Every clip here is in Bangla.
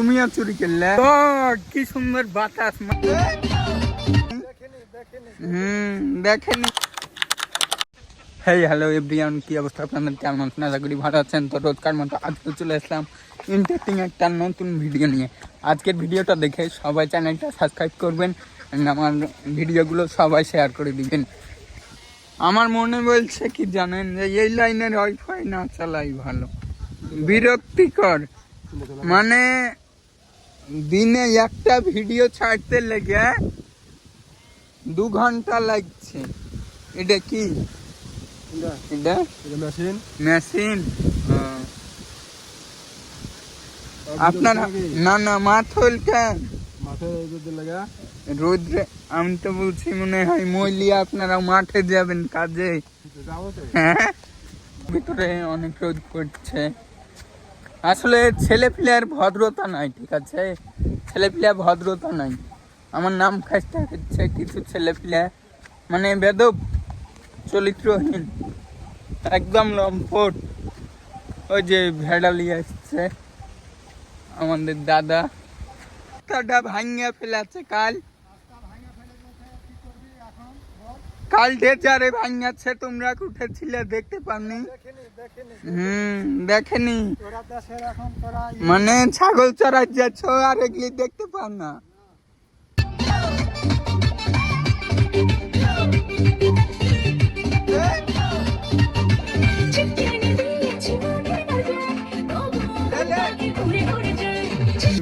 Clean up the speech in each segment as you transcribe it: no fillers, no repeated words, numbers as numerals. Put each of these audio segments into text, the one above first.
তুমিও চুরি করলে। কি সুন্দর বাতাস। দেখেনি। হেই হ্যালো এভরিওয়ান, কি অবস্থা আপনাদের? কেমন আছেন? আশা করি ভালো আছেন। তো রোজকার মতো আজকে চলে আসলাম ইন্টারেস্টিং একটা নতুন ভিডিও নিয়ে। আজকের ভিডিওটা দেখে সবাই চ্যানেলটা সাবস্ক্রাইব করবেন, আমার ভিডিওগুলো সবাই শেয়ার করে দিবেন। আমার মনে বলছে কি জানেন, যে এই লাইনের ওয়াইফাই না চালাই ভালো, বিরক্তিকর। মানে দিনে একটা ভিডিও ছাড়তে লেগে 2 ঘন্টা লাগছে। এটা কি? এটা মেশিন। আপনার না মাথল কেন রোদ্রে? আমি তো বলছি মনে হয় মইলিয়া আপনারা মাঠে যাবেন কাজে। হ্যাঁ, ভিতরে অনেক রোদ পড়ছে। আসলে ছেলে প্লেয়ার ভদ্রতা নাই, ঠিক আছে? ছেলে প্লেয়ার ভদ্রতা নাই। আমার নাম খাসতে হচ্ছে কিছু ছেলে প্লেয়ার, মানে বেদব, চরিত্রহীন, একদম লম্পট। ওই যে ভেড়ালি আসছে আমাদের দাদা, তাটা ভাঙিয়া ফেলাচ্ছে। কাল ডেজারে ভাঙাচ্ছে, তোমরা উঠেছিলে দেখতে পাননি? দেখেনি। মানে ছাগল চড়াই যাচ্ছ আর এগুলি দেখতে পান না।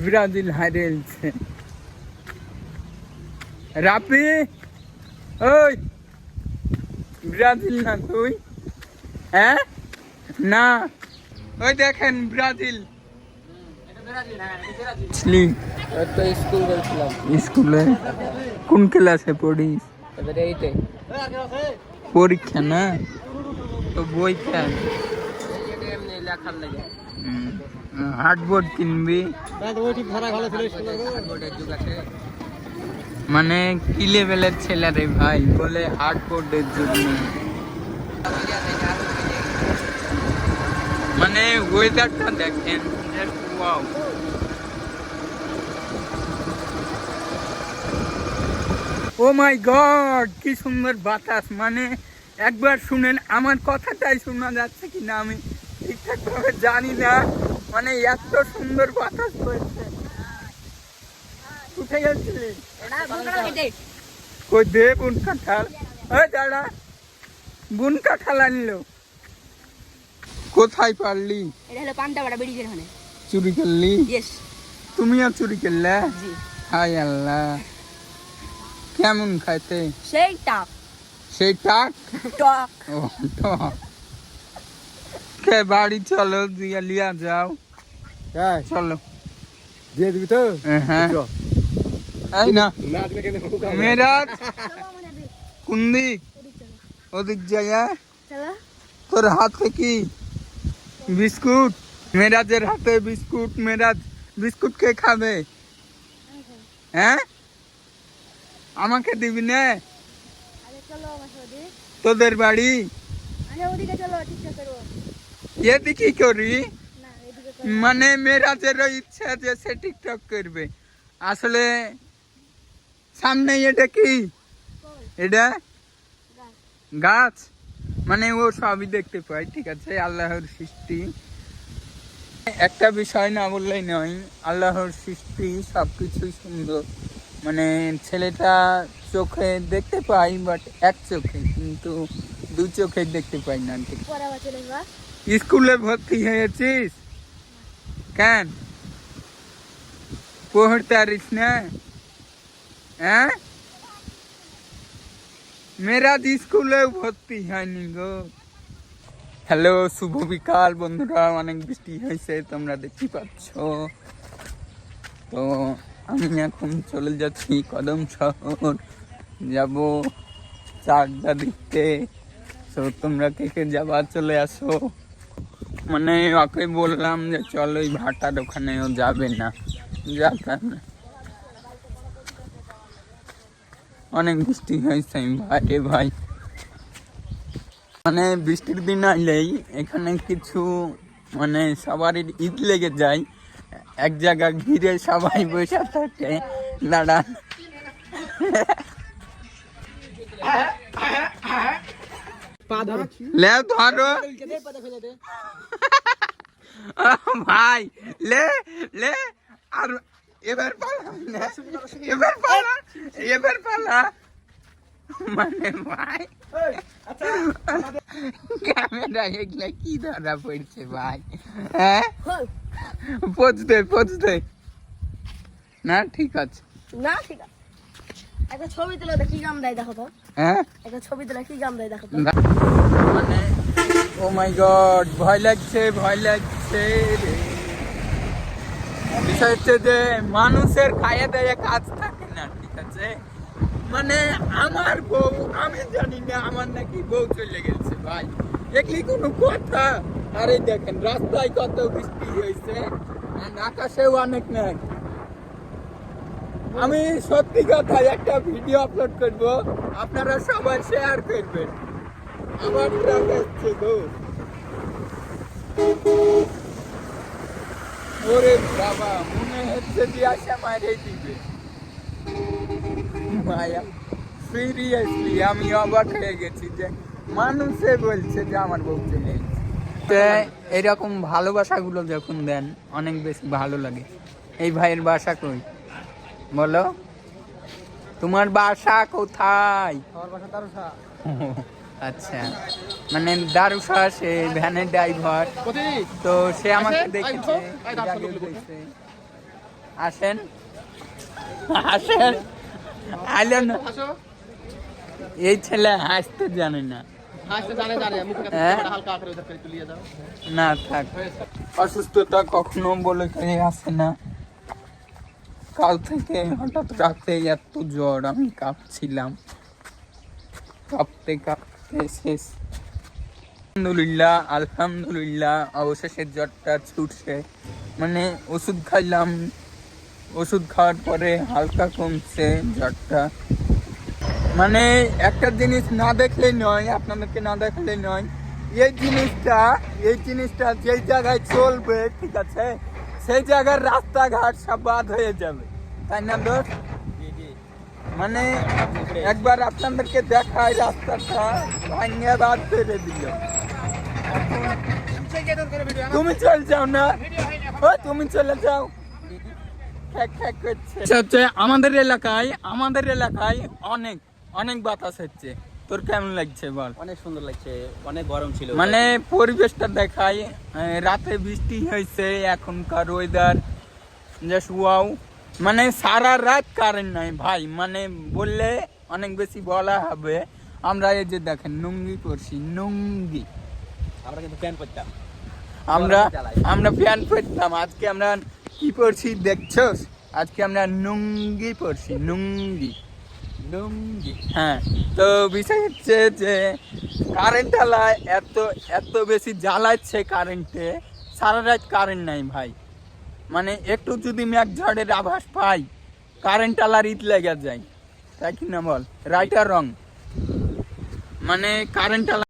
ব্রাজিল হারিয়েছে। রাপি, ওই ব্রাজিল না তুই? হ্যাঁ না, ওই দেখেন ব্রাজিল। স্কুলে কোন ক্লাসে পড়িস? পরীক্ষা না তো বই কেন? হার্ডবোর্ড কিনবি? মানে কি লেভেলের ছেলে রে ভাই, বলে হার্ডবোর্ডের জন্য। মানে ওয়েদারটা দেখেন, ওয়াও। ও মাই গড, কি সুন্দর বাতাস। মানে একবার শুনেন, আমার কথাটাই শোনা যাচ্ছে কিনা আমি ঠিকঠাক ভাবে জানি না। মানে এত সুন্দর বাতাস হয়েছে। উঠে গেছিলি কই? দে বুন কাঁঠাল। ওই দাঁড়া, বুন কাঁঠাল আনলো। কোথায় পারলি? এটা হলো পান্তাবাড়া ব্রিজের ওখানে। চুরি করলি? ইয়েস। তুমিও চুরি করলে? জি। হায় আল্লাহ, কেমন খাইতে? সেই টাক। সেই টাক? টক। ও টক। কে বাড়ি চলো, দিয়ে লিয়া যাও। চলো দিয়ে দিবি তো? হ্যাঁ। এই না মেরাজ, কোন দিক? ওদিক জায়গা। তোর হাতে কি বিস্কুট? মেরাজের হাতে বিস্কুট। মেরাজ বিস্কুট কে খাবে? হ্যাঁ, আমাকে দিবি না? তোদের বাড়ি এদিকে করি? মানে মেরাজেরও ইচ্ছা যে সে টিকটক করবে। আসলে সামনে এটা কি? এটা গাছ। মানে ও সবই দেখতে পাই, ঠিক আছে, আল্লাহর সৃষ্টি। একটা বিষয় না বললেই নয়, আল্লাহর সৃষ্টি সবকিছুই সুন্দর। মানে ছেলেটা চোখে দেখতে পাই, বাট এক চোখে, কিন্তু 2 চোখে দেখতে পাই না। ঠিক স্কুলে ভর্তি হয়েছিস কেন? পড়তে পারিস না? হ্যাঁ, মেরাজ স্কুলে ভর্তি হয়নি গো। হ্যালো, শুভ বিকাল বন্ধুরা। অনেক বৃষ্টি হয়েছে, তোমরা দেখতে পাচ্ছ। তো আমি এখন চলে যাচ্ছি কদম শহর, যাব চাকদা দেখতে। তো তোমরা কে কে যাবা চলে আসো। মানে ওকে বললাম যে চলো ওই ভাটার ওখানেও যাবে না, যাতাম না। অনেক বৃষ্টি হয়েছে ভাই রে ভাই। মানে বৃষ্টির দিন আইলেই এখানে কিছু মানে সবারই ঈদ লেগে যায়। এক জায়গা ঘিরে সবাই বসে থাকে। দাঁড়ান, লে ধরো ভাই, লে লে আর এবার পালা না, এবার পালা মানে ভাই ক্যামেরা এগুলা কি ধরা পড়ছে ভাই? হ্যাঁ পৌঁছতে না, ঠিক আছে না ঠিক আছে। একটা ছবি তুলে কি গান দেয় দেখো তো। হ্যাঁ একটা ছবি তুলে কি গান দেয় দেখো তো। মানে ও মাই গড, ভয় লাগছে রে। বিষয় হচ্ছে যে মানুষের খাইয়ে দেয় কাজ থাকে না, ঠিক আছে? মানে আমার বউ, আমি জানি না আমার নাকি বউ চলে গেছে ভাই, দেখলি কোনো কথা? আরে দেখেন রাস্তায় কত বৃষ্টি হয়েছে, আর আকাশেও অনেক নাই। আমি সত্যি কথা একটা ভিডিও আপলোড করব, আপনারা সবাই শেয়ার করবেন। আমার ট্রাক আসছে গো, ওরে বাবা, মনে হচ্ছে যে আশা মারে দিবে মায়া। সিরিয়াসলি আমি অবাক হয়ে গেছি যে মানুষে বলছে যে আমার বউ চলে গেছে। এরকম ভালোবাসাগুলো যখন দেন অনেক বেশি ভালো লাগে। এই ভাইয়ের বাসা কই বলো? তোমার বাসা কোথায়? আমার বাসা তারসা। আচ্ছা, মানে দারুসা, সে ভ্যানের ড্রাইভার, তো সে আমাকে দেখেছে। আসেন আসেন, আইলেন। এই ছেলে হাসতে জানে না। না থাক, অসুস্থতা কখনো বলে করে আসে না। কাল থেকে হঠাৎ রাতে এত জ্বর, আমি কাঁপছিলাম, কাঁপতে শেষ। আলহামদুলিল্লাহ অবশেষে জ্বরটা ছুটছে। মানে ওষুধ খাইলাম, ওষুধ খাওয়ার পরে হালকা কমছে জ্বরটা। মানে একটা জিনিস না দেখলেই নয়, আপনাদেরকে না দেখলে নয়, এই জিনিসটা যেই জায়গায় চলবে, ঠিক আছে, সেই জায়গার রাস্তাঘাট সব বাদ হয়ে যাবে, তাই না দোষ? মানে একবার আপনাদেরকে দেখায় রাস্তাটা ভাঙিয়ে বাদ করে দিল। তুমি চলে যাও না, তুমি চলে যাও। আমাদের এলাকায় অনেক বাতাস হচ্ছে। তোর কেমন লাগছে বল? অনেক সুন্দর লাগছে, অনেক গরম ছিল। মানে পরিবেশটা দেখাই, রাতে বৃষ্টি হয়েছে, এখনকার ওয়েদার জাস্ট ওয়াও। মানে সারা রাত কারেন্ট নাই ভাই, মানে বললে অনেক বেশি বলা হবে। আমরা এই যে দেখেন নুঙ্গি পরছি, নুঙ্গি। আমরা কিন্তু ফ্যান পরতাম, আমরা ফ্যান পরতাম। আজকে আমরা কি পরছি দেখছো? আজকে আমরা নুঙ্গি পরছি, নুঙ্গি। হ্যাঁ, তো বিষয় হচ্ছে যে কারেন্ট আলায় এত বেশি জ্বালাচ্ছে কারেন্টে, সারা রাত কারেন্ট নাই ভাই। মানে একটু যদি মেঘ ঝড়ের আভাস পাই, কারেন্ট আলার ঈদ লেগে যায়, তাই কি না বল? রাইট আর রং? মানে কারেন্ট আলা